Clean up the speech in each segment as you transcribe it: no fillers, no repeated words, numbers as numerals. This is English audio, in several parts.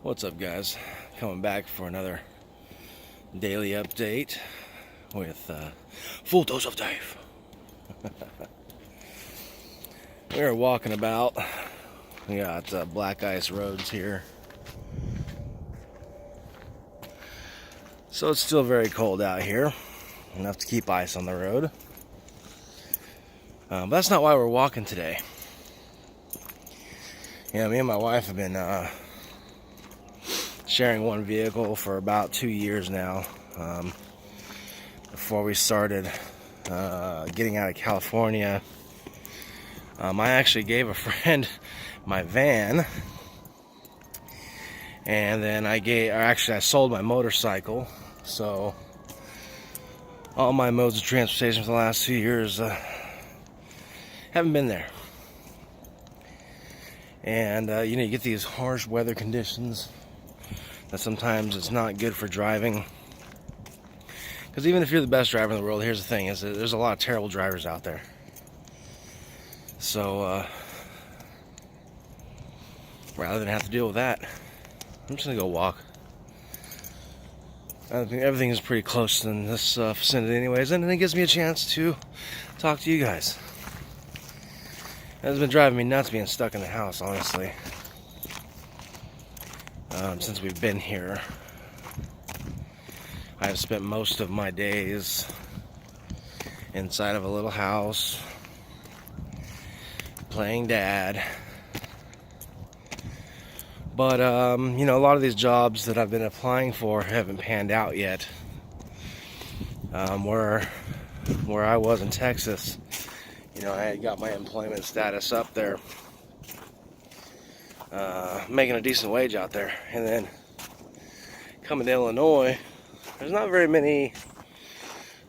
What's up, guys? Coming back for another daily update with Full Dose of Dave. We are walking about. We got black ice roads here, so it's still very cold out here, enough to keep ice on the road. But that's not why we're walking today. Me and my wife have been sharing one vehicle for about 2 years now. Before we started getting out of California, I actually gave a friend my van, and then I sold my motorcycle. So all my modes of transportation for the last 2 years haven't been there. And you get these harsh weather conditions that sometimes it's not good for driving. Because even if you're the best driver in the world, here's the thing, is that there's a lot of terrible drivers out there. So rather than have to deal with that, I'm just gonna go walk. I think everything is pretty close in this vicinity anyways, and it gives me a chance to talk to you guys. It's been driving me nuts being stuck in the house, honestly. Since we've been here, I've spent most of my days inside of a little house, playing dad. But, a lot of these jobs that I've been applying for haven't panned out yet. Where I was in Texas, I had got my employment status up there, making a decent wage out there. And then coming to Illinois, there's not very many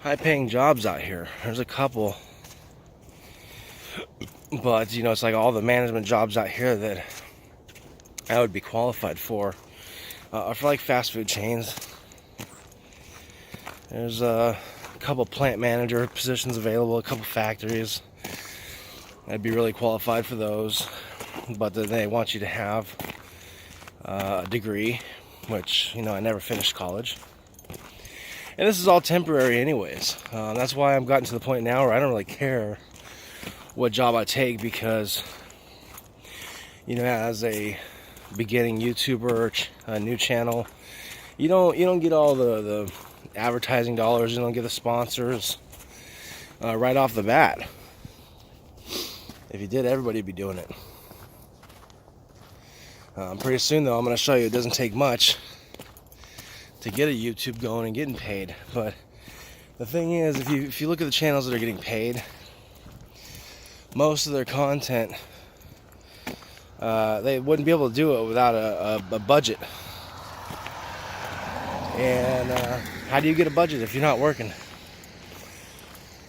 high-paying jobs out here. There's a couple, but it's like all the management jobs out here that I would be qualified for are for like fast food chains. There's a couple plant manager positions available, a couple factories. I'd be really qualified for those, but then they want you to have a degree, which I never finished college. And this is all temporary anyways. That's why I've gotten to the point now where I don't really care what job I take, because as a beginning YouTuber, a new channel, you don't get all the advertising dollars, you don't get the sponsors right off the bat. If you did, everybody would be doing it. Pretty soon, though, I'm going to show you it doesn't take much to get a YouTube going and getting paid. But the thing is, if you look at the channels that are getting paid, most of their content, they wouldn't be able to do it without a budget. And how do you get a budget if you're not working?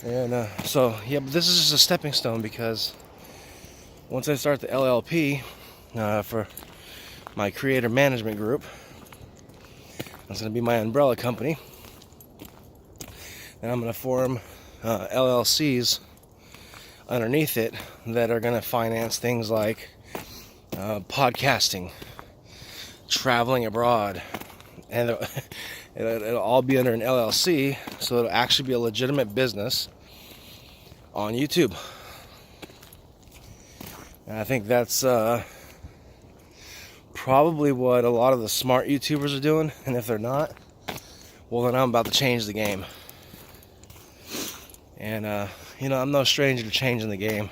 And but this is just a stepping stone, because once I start the LLP for my creator management group, that's going to be my umbrella company. And I'm going to form LLCs underneath it that are going to finance things like podcasting, traveling abroad, and it'll all be under an LLC, so it'll actually be a legitimate business on YouTube. And I think that's probably what a lot of the smart YouTubers are doing. And if they're not, well, then I'm about to change the game. And I'm no stranger to changing the game.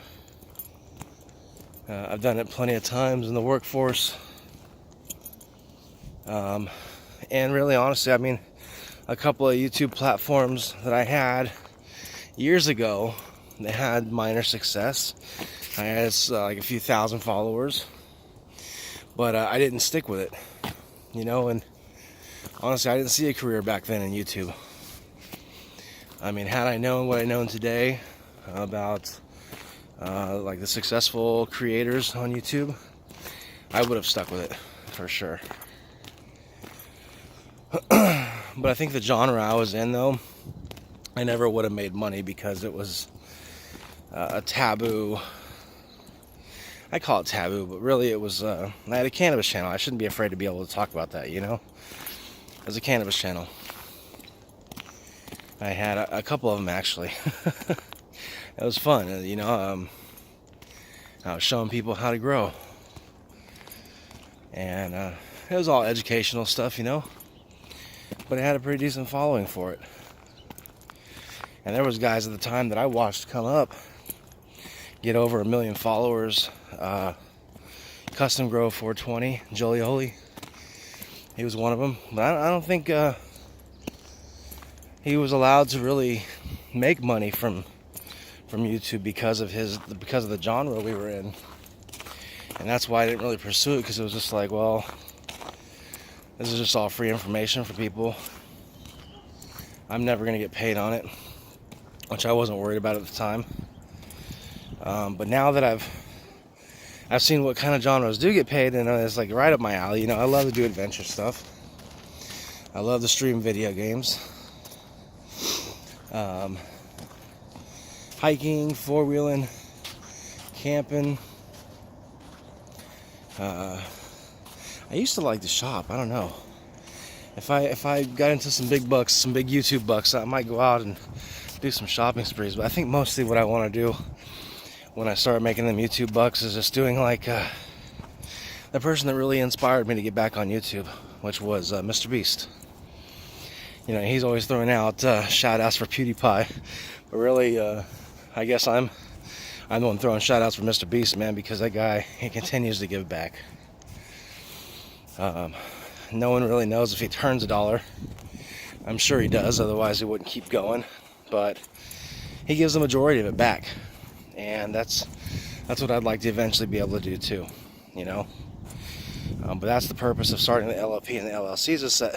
I've done it plenty of times in the workforce. And really, honestly, a couple of YouTube platforms that I had years ago, they had minor success. I had like a few thousand followers, but I didn't stick with it, and honestly, I didn't see a career back then in YouTube. Had I known what I know today about like the successful creators on YouTube, I would have stuck with it for sure. But I think the genre I was in, though, I never would have made money because it was a taboo I call it taboo, but really it was, I had a cannabis channel. I shouldn't be afraid to be able to talk about that, you know? It was a cannabis channel. I had a couple of them, actually. It was fun, you know. I was showing people how to grow. And it was all educational stuff, you know. But it had a pretty decent following for it. And there was guys at the time that I watched come up, get over 1 million followers. Custom Grow 420, Jolioli. He was one of them. But I don't think he was allowed to really make money from YouTube because of the genre we were in. And that's why I didn't really pursue it, because it was just like, well, this is just all free information for people. I'm never going to get paid on it, which I wasn't worried about at the time. But now that I've seen what kind of genres do get paid, and it's like right up my alley. You know, I love to do adventure stuff. I love to stream video games. Hiking, four-wheeling, camping. I used to like to shop. I don't know. If I got into some big bucks, some big YouTube bucks, I might go out and do some shopping sprees. But I think mostly what I want to do when I start making them YouTube bucks is just doing like the person that really inspired me to get back on YouTube, which was Mr. Beast. You know, he's always throwing out shout outs for PewDiePie, but really I guess I'm the one throwing shout outs for Mr. Beast, man, because that guy, he continues to give back. No one really knows if he turns $1. I'm sure he does, otherwise he wouldn't keep going. But he gives the majority of it back, and that's what I'd like to eventually be able to do too, you know. But that's the purpose of starting the LLP and the LLCs, is so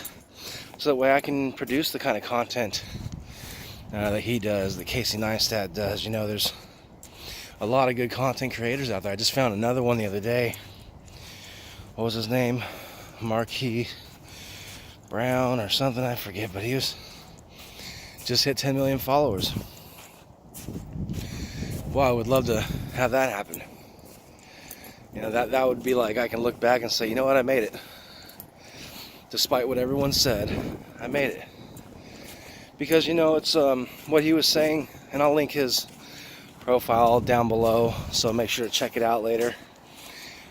that way I can produce the kind of content that he does, that Casey Neistat does. You know, there's a lot of good content creators out there. I just found another one the other day. What was his name? Marquis Brown or something, I forget, but he was just hit 10 million followers. Wow, I would love to have that happen. You know, that would be like, I can look back and say, you know what, I made it. Despite what everyone said, I made it. Because, you know, it's what he was saying, and I'll link his profile down below, so make sure to check it out later,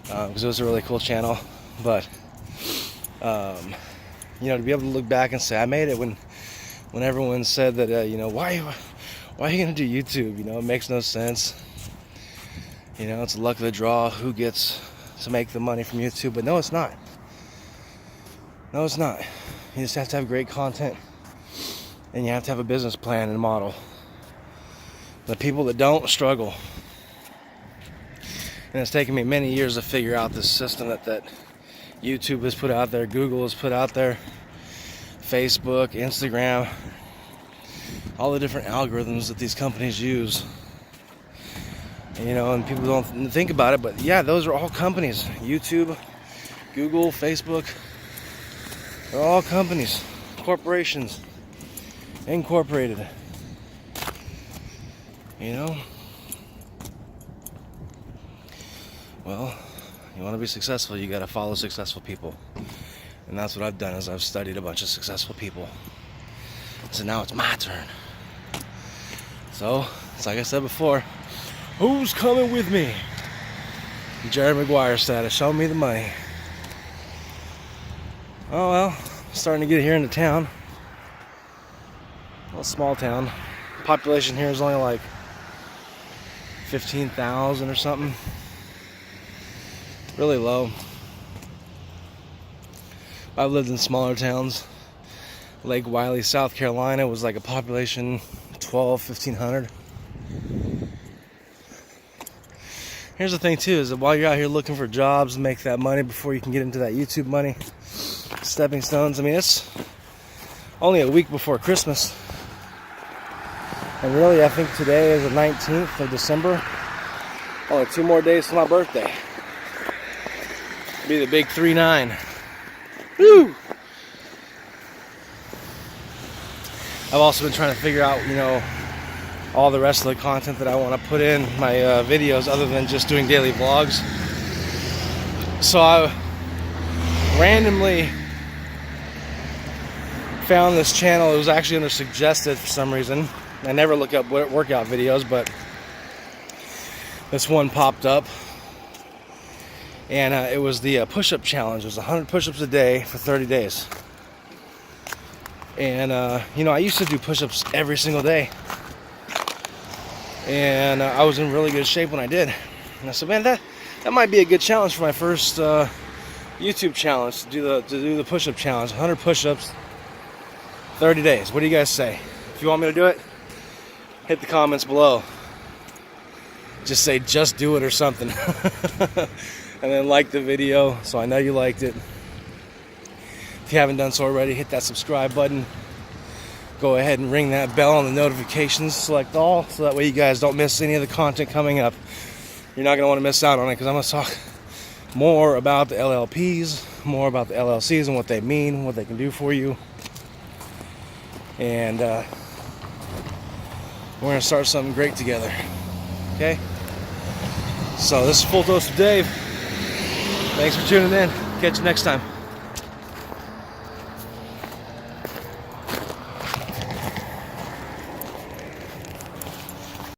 because it was a really cool channel. But you know, to be able to look back and say I made it when everyone said that you know, why are you gonna do YouTube? You know, it makes no sense. You know, it's luck of the draw who gets to make the money from YouTube. But no, it's not. No, it's not. You just have to have great content, and you have to have a business plan and model. The people that don't struggle. And it's taken me many years to figure out this system that YouTube has put out there, Google has put out there, Facebook, Instagram, all the different algorithms that these companies use. And, you know, and people don't think about it, but yeah, those are all companies. YouTube, Google, Facebook, they're all companies, corporations, incorporated. You know? Well, you want to be successful, you got to follow successful people. And that's what I've done, is I've studied a bunch of successful people. So now it's my turn. So, it's like I said before, who's coming with me? Jerry Maguire status, show me the money. Oh well, starting to get here into town. A little small town. Population here is only like 15,000 or something. Really low. I've lived in smaller towns. Lake Wiley, South Carolina was like a population 1,500. Here's the thing too, is that while you're out here looking for jobs and make that money before you can get into that YouTube money, stepping stones, I mean, it's only a week before Christmas. And really, I think today is the 19th of December. Only 2 more days to my birthday. Be the big 3-9. Woo! I've also been trying to figure out, you know, all the rest of the content that I want to put in my videos, other than just doing daily vlogs. So I randomly found this channel. It was actually under suggested for some reason. I never look up workout videos, but this one popped up, and it was the push-up challenge. It was 100 push-ups a day for 30 days. And you know, I used to do push-ups every single day, and I was in really good shape when I did. And I said, man, that might be a good challenge for my first YouTube challenge, to do the push-up challenge. 100 push-ups, 30 days. What do you guys say? If you want me to do it, hit the comments below. Just say, just do it or something. And then like the video so I know you liked it. If you haven't done so already, hit that subscribe button. Go ahead and ring that bell on the notifications, select all, so that way you guys don't miss any of the content coming up. You're not going to want to miss out on it, because I'm going to talk more about the LLPs, more about the LLCs and what they mean, what they can do for you. And we're going to start something great together. Okay? So this is Full Dose of Dave. Thanks for tuning in. Catch you next time.